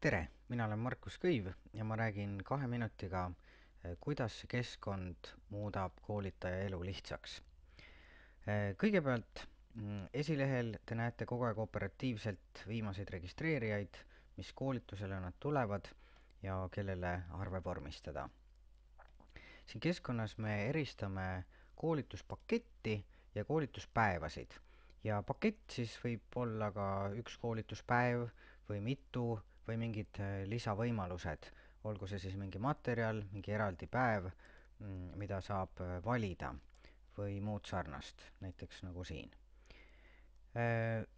Tere, mina olen Markus Kõiv ja ma räägin 2 minutiga, kuidas see keskkond muudab koolitaja elu lihtsaks. Kõigepealt esilehel te näete kogu aeg operatiivselt viimaseid registreerijaid, mis koolitusele nad tulevad ja kellele arve vormistada. Siin keskkonnas me eristame koolituspaketti ja koolituspäevasid. Ja pakett siis võib olla ka üks koolituspäev või mitu või mingid lisavõimalused, olgu see siis mingi materjal, mingi eraldi päev, mida saab valida või muud sarnast, näiteks nagu siin.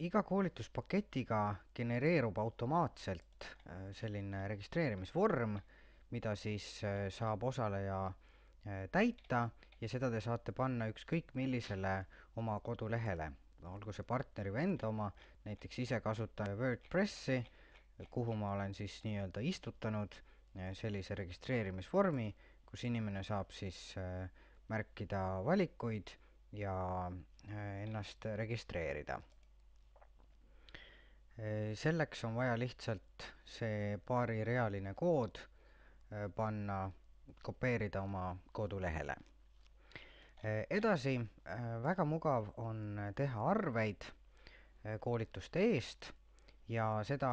Iga koolituspaketiga genereerub automaatselt selline registreerimisvorm, mida siis saab osaleja täita ja seda te saate panna ükskõik millisele oma kodulehele, olgu see partneri või enda oma, näiteks ise kasutan WordPressi, kuhu ma olen siis nii-öelda istutanud sellise registreerimisvormi, kus inimene saab siis märkida valikuid ja ennast registreerida. Selleks on vaja lihtsalt see paarirealine kood panna, kopeerida oma kodulehele. Edasi, väga mugav on teha arveid koolituste eest ja seda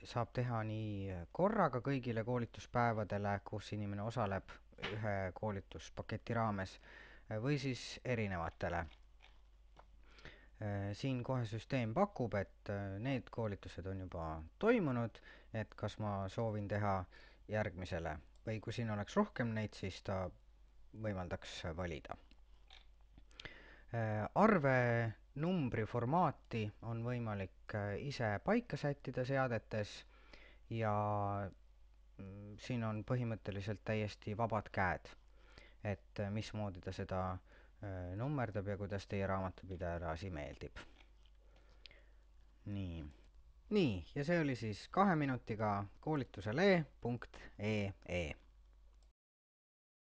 saab teha nii korraga kõigile koolituspäevadele, kus inimene osaleb ühe koolituspaketi raames, või siis erinevatele. Siin kohe süsteem pakub, et need koolitused on juba toimunud, et kas ma soovin teha järgmisele või kui siin oleks rohkem neid, siis ta võimaldaks valida. Arve numbri formaati on võimalik ise paika sättida seadetes ja siin on põhimõtteliselt täiesti vabad käed, et mismoodi ta seda nummerdab ja kuidas teie raamatupidajale asi meeldib. Nii, ja see oli siis 2 minutiga koolitusele.ee.